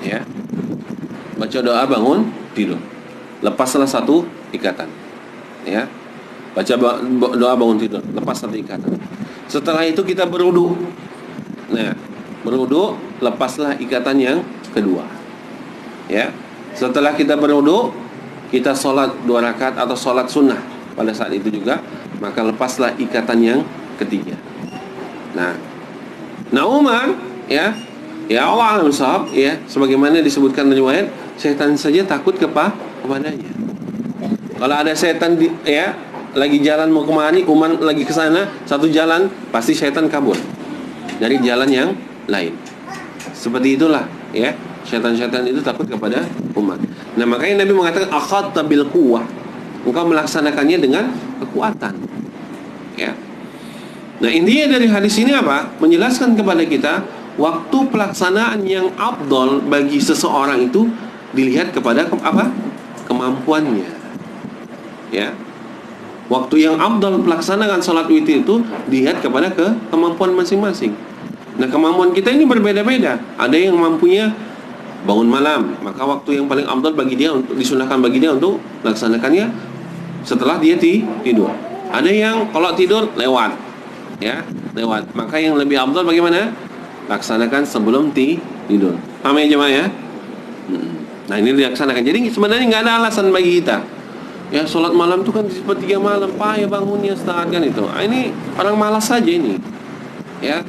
Ya. Baca doa bangun tidur. Lepaslah satu ikatan. Ya. Baca doa bangun tidur, lepas satu ikatan. Setelah itu kita berwudu. Nah, berwudu, lepaslah ikatan yang kedua. Ya. Setelah kita berwudu, kita sholat 2 rakaat atau sholat sunnah pada saat itu juga, maka lepaslah ikatan yang ketiga. Nah Umar, ya Allah alam sahab, ya, sebagaimana disebutkan riwayat, setan saja takut kepadanya. Kalau ada setan lagi jalan mau kemari, Umar lagi ke sana, satu jalan, pasti setan kabur dari jalan yang lain. Seperti itulah, ya, setan-setan itu takut kepada Umar. Nah, makanya Nabi mengatakan akhadta bil quwwah. Engkau melaksanakannya dengan kekuatan. Ya. Nah, intinya dari hadis ini apa? Menjelaskan kepada kita waktu pelaksanaan yang afdal bagi seseorang itu dilihat kepada kemampuannya. Ya. Waktu yang afdal pelaksanaan salat witir itu dilihat kepada kemampuan masing-masing. Nah, kemampuan kita ini berbeda-beda. Ada yang mampunya bangun malam, maka waktu yang paling afdal bagi dia untuk disunahkan bagi dia untuk melaksanakannya setelah dia tidur. Ada yang kalau tidur lewat. Maka yang lebih afdal bagaimana? Laksanakan sebelum tidur. Paham ya jemaah ya? Nah, ini dilaksanakan. Jadi sebenarnya nggak ada alasan bagi kita Ya, sholat malam itu kan di sepertiga malam, payah bangunnya Ustaz kan itu. Ini orang malas saja ini. Ya.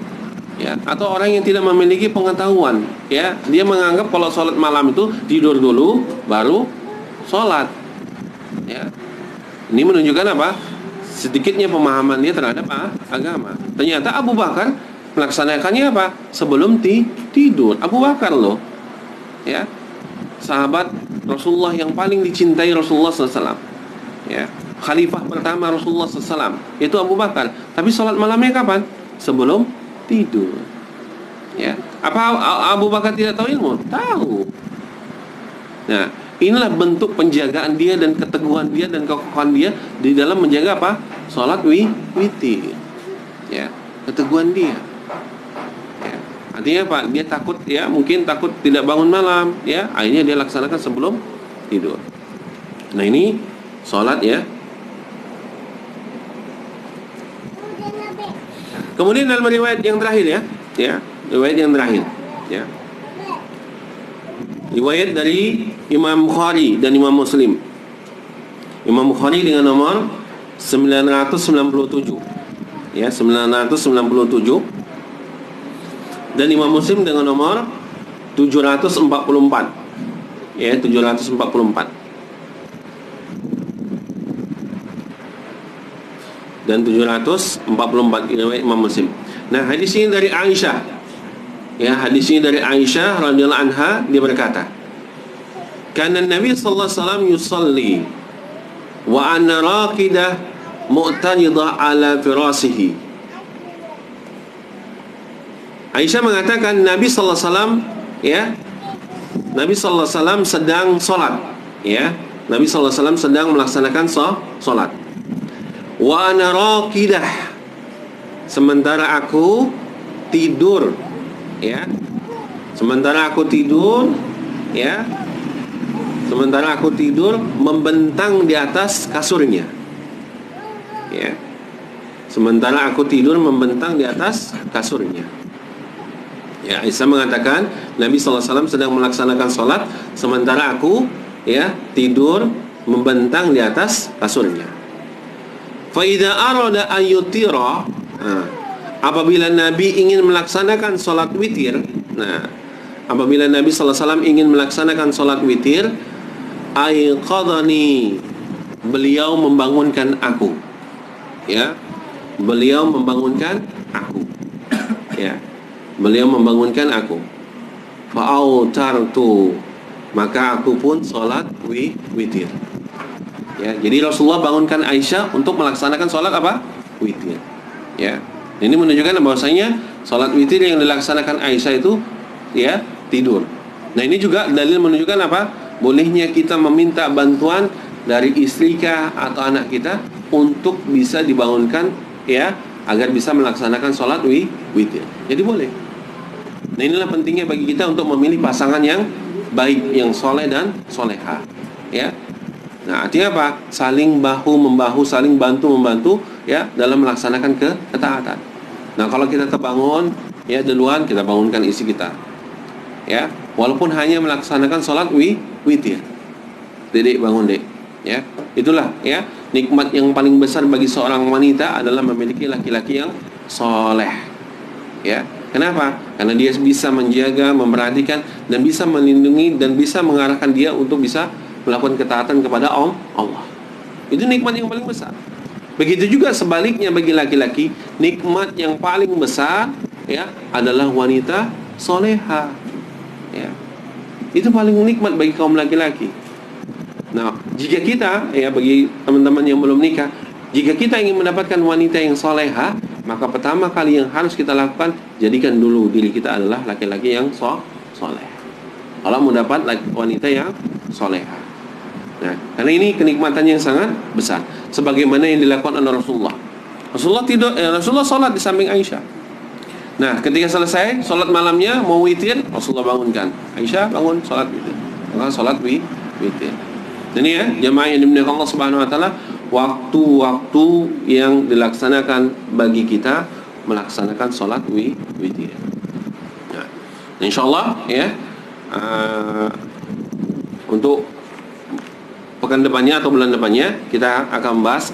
Ya, atau orang yang tidak memiliki pengetahuan, ya. Dia menganggap kalau sholat malam itu tidur dulu baru sholat. Ya. Ini menunjukkan apa? Sedikitnya pemahaman dia terhadap agama. Ternyata Abu Bakar melaksanakannya apa? Sebelum tidur. Abu Bakar loh. Ya. Sahabat Rasulullah yang paling dicintai Rasulullah SAW. Ya, khalifah pertama Rasulullah SAW itu Abu Bakar. Tapi sholat malamnya kapan? Sebelum tidur. Ya, apa Abu Bakar tidak tahu ilmu? Tahu. Nah, inilah bentuk penjagaan dia dan keteguhan dia dan kekokohan dia di dalam menjaga apa? Sholat witir. Ya, keteguhan dia. Ya, artinya apa? Dia takut, ya, mungkin takut tidak bangun malam, ya. Akhirnya dia laksanakan sebelum tidur. Nah, ini sholat, ya. Kemudian dalam riwayat yang terakhir, ya, riwayat yang terakhir, ya, riwayat dari Imam Bukhari dan Imam Muslim. Imam Bukhari dengan nomor 997, ya, 997, dan Imam Muslim dengan nomor 744, ya, 744. Dan 744 riwayat Imam Muslim. Nah, hadis ini dari Aisyah. Ya, hadis ini dari Aisyah radhiyallahu anha, dia berkata, "Kana Nabi sallallahu alaihi wasallam yusalli wa ana raqidah mu'taridah ala firasihi." Aisyah mengatakan Nabi sallallahu alaihi wasallam, ya, Nabi sallallahu alaihi wasallam sedang salat, ya. Nabi sallallahu alaihi wasallam sedang melaksanakan salat. Wa ana raqidah, sementara aku tidur, ya. Sementara aku tidur, ya. Sementara aku tidur membentang di atas kasurnya. Ya. Sementara aku tidur membentang di atas kasurnya. Ya, Aisyah mengatakan Nabi sallallahu alaihi wasallam sedang melaksanakan salat sementara aku, ya, tidur membentang di atas kasurnya. Fa idza arada ayyutira, apabila Nabi ingin melaksanakan salat witir, apabila Nabi sallallahu alaihi wasallam ingin melaksanakan salat witir, aiqadhani, beliau membangunkan aku. Ya. Beliau membangunkan aku. Ya. Beliau membangunkan aku. Fa autartu, maka aku pun salat witir. Ya, jadi Rasulullah bangunkan Aisyah untuk melaksanakan sholat apa? Witir. Ya, ini menunjukkan bahwasanya sholat witir yang dilaksanakan Aisyah itu, ya, tidur. Nah, ini juga dalil menunjukkan apa? Bolehnya kita meminta bantuan dari istri kah atau anak kita untuk bisa dibangunkan, ya, agar bisa melaksanakan sholat witir. Jadi boleh. Nah, inilah pentingnya bagi kita untuk memilih pasangan yang baik, yang soleh dan soleha. Ya. Nah, artinya apa? Saling bahu-membahu, saling bantu-membantu, ya, dalam melaksanakan ketaatan. Nah, kalau kita terbangun, ya, duluan kita bangunkan istri kita. Ya, walaupun hanya melaksanakan sholat witir. Dedek bangun, Dek. Ya, itulah, ya, nikmat yang paling besar bagi seorang wanita adalah memiliki laki-laki yang soleh. Ya, kenapa? Karena dia bisa menjaga, memperhatikan, dan bisa melindungi dan bisa mengarahkan dia untuk bisa melakukan ketaatan kepada Allah. Itu nikmat yang paling besar. Begitu juga sebaliknya bagi laki-laki, nikmat yang paling besar, ya, adalah wanita soleha. Ya. Itu paling nikmat bagi kaum laki-laki. Nah, jika kita, ya, bagi teman-teman yang belum nikah, jika kita ingin mendapatkan wanita yang soleha, maka pertama kali yang harus kita lakukan, jadikan dulu diri kita adalah laki-laki yang soleh. Kalau mendapat wanita yang soleha. Nah, karena ini kenikmatan yang sangat besar, sebagaimana yang dilakukan oleh Rasulullah. Rasulullah sholat di samping Aisyah. Nah, ketika selesai sholat malamnya mau witir, Rasulullah bangunkan Aisyah, bangun sholat witir. Maka sholat witir. Ini, ya, jamaah yang dimuliakan Allah Subhanahu Wa Taala, waktu-waktu yang dilaksanakan bagi kita melaksanakan sholat witir. Nah, insyaallah, ya, untuk pekan depannya atau bulan depannya kita akan bahas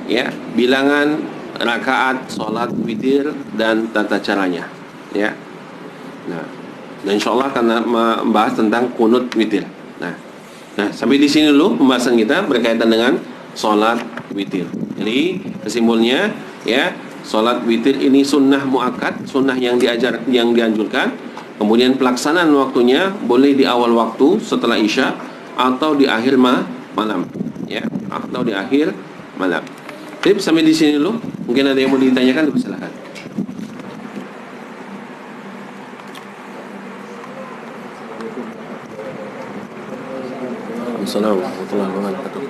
ya bilangan rakaat sholat witir dan tata caranya ya. Nah, dan insyaallah akan membahas tentang kunut witir. Nah, sampai di sini dulu pembahasan kita berkaitan dengan sholat witir. Jadi kesimpulannya ya, sholat witir ini sunnah muakkad, sunnah yang dianjurkan. Kemudian pelaksanaan waktunya boleh di awal waktu setelah isya atau di akhir malam ya, atau di akhir malam. Jadi sampai di sini dulu. Mungkin ada yang mau ditanyakan, silakan. Assalamualaikum warahmatullahi wabarakatuh.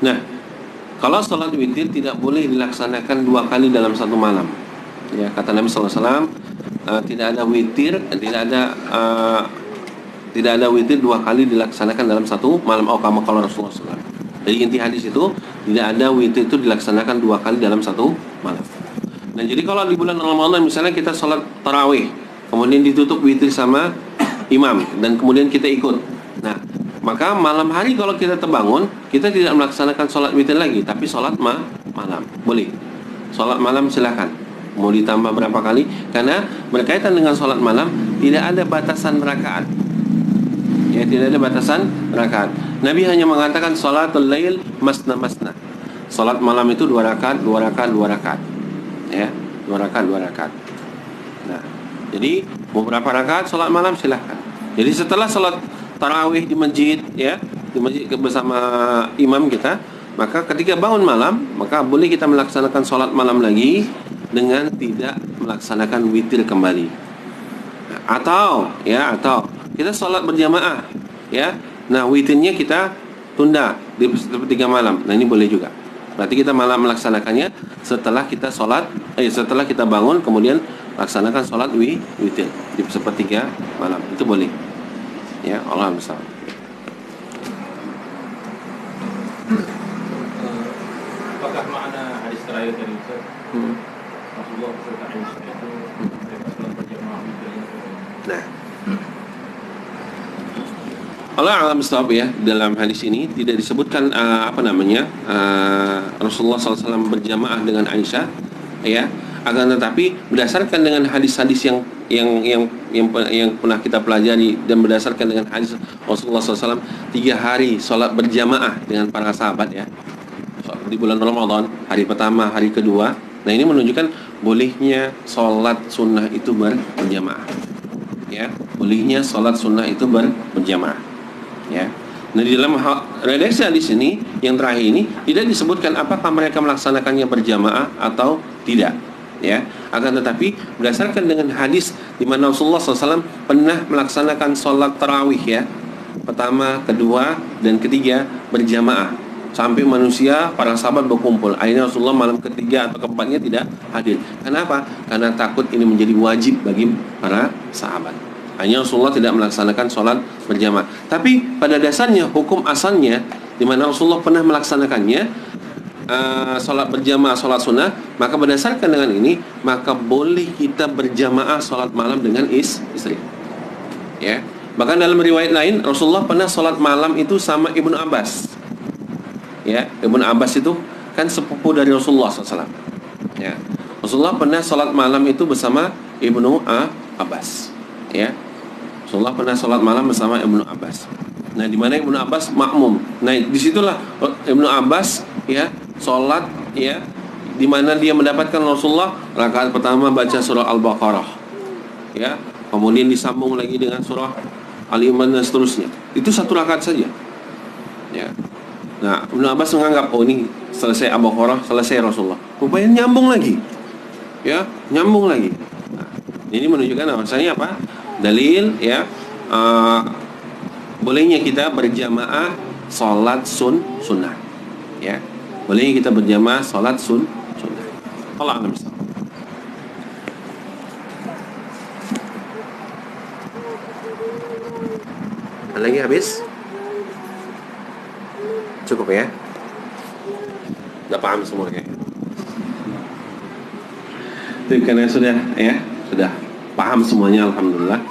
Nah, kalau sholat witir tidak boleh dilaksanakan 2 kali dalam satu malam. Ya, kata Nabi SAW, tidak ada witir, tidak ada witir 2 kali dilaksanakan dalam satu malam. Kama kalau Rasulullah SAW. Jadi inti hadis itu tidak ada witir itu dilaksanakan 2 kali dalam satu malam. Nah, jadi kalau di bulan Ramadan misalnya kita sholat tarawih, kemudian ditutup witir sama imam, dan kemudian kita ikut. Nah, maka malam hari kalau kita terbangun, kita tidak melaksanakan sholat witir lagi, tapi sholat malam. Boleh. Sholat malam silakan. Mau ditambah berapa kali? Karena berkaitan dengan sholat malam tidak ada batasan rakaat. Ya, tidak ada batasan rakaat. Nabi hanya mengatakan sholatul lail masna. Sholat malam itu 2 rakaat, 2 rakaat, 2 rakaat. Ya, 2 rakaat, 2 rakaat. Nah, jadi mau berapa rakaat sholat malam silakan. Jadi setelah sholat tarawih di masjid ya, di masjid bersama imam kita, maka ketika bangun malam, maka boleh kita melaksanakan sholat malam lagi dengan tidak melaksanakan witir kembali. Atau kita sholat berjamaah ya. Nah, witirnya kita tunda di sepertiga malam. Nah, ini boleh juga. Berarti kita malah melaksanakannya setelah kita sholat, setelah kita bangun, kemudian laksanakan sholat witir di sepertiga malam. Itu boleh. Ya, Allah besar. Apakah makna hadis terakhir tadi Ustaz? Rasulullah beserta Aisyah itu mereka sholat berjamaah witirnya. Nah, Allah alam bestawab ya, dalam hadis ini tidak disebutkan Rasulullah SAW berjamaah dengan Aisyah ya, akan tetapi berdasarkan dengan hadis-hadis yang pernah kita pelajari dan berdasarkan dengan hadis Rasulullah SAW 3 hari sholat berjamaah dengan para sahabat ya di bulan Ramadan, hari pertama, hari kedua. Nah, ini menunjukkan bolehnya sholat sunnah itu berjamaah ya, bolehnya sholat sunnah itu berjamaah ya. Nah, di dalam redaksi hadis ini yang terakhir ini tidak disebutkan apakah mereka melaksanakannya berjamaah atau tidak ya. Akan tetapi berdasarkan dengan hadis di mana Rasulullah SAW pernah melaksanakan sholat tarawih ya, pertama, kedua, dan ketiga berjamaah sampai manusia para sahabat berkumpul. Akhirnya Rasulullah malam ketiga atau keempatnya tidak hadir. Kenapa? Karena takut ini menjadi wajib bagi para sahabat. Hanya Rasulullah tidak melaksanakan sholat berjamaah. Tapi pada dasarnya hukum asalnya di mana Rasulullah pernah melaksanakannya sholat berjamaah, sholat sunnah, maka berdasarkan dengan ini maka boleh kita berjamaah sholat malam dengan istri ya. Bahkan dalam riwayat lain Rasulullah pernah sholat malam itu sama Ibnu Abbas ya. Ibnu Abbas itu kan sepupu dari Rasulullah SAW ya. Rasulullah pernah sholat malam itu bersama Ibnu Abbas ya. Rasulullah pernah sholat malam bersama Ibnu Abbas. Nah, di mana Ibnu Abbas makmum. Nah, disitulah Ibnu Abbas ya sholat ya, di mana dia mendapatkan Rasulullah rakaat pertama baca surah Al-Baqarah ya, kemudian disambung lagi dengan surah Al-Imran dan seterusnya. Itu 1 rakaat saja ya. Nah, Ibnu Abbas menganggap ini selesai Al-Baqarah, selesai Rasulullah, rupanya nyambung lagi ya, nyambung lagi. Nah, ini menunjukkan bahwasanya apa? Dalil ya, bolehnya kita berjamaah sholat sunnah ya, bolehnya kita berjamaah sholat sunnah. Allah a'lam bishawab. Lagi habis? Cukup ya? Udah paham semua ya? Itu karena sudah ya sudah paham semuanya, alhamdulillah.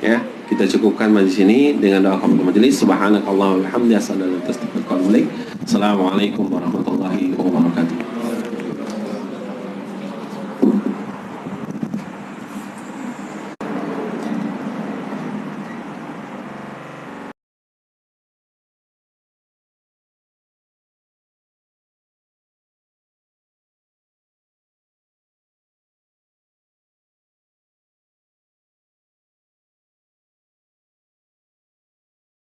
Ya, kita cukupkan majelis ini dengan doa kafaratul majelis. Subhanakallahumma wa bihamdika asyhadu an la ilaha illa anta astaghfiruka wa atubu ilaik. Assalamualaikum warahmatullahi wabarakatuh.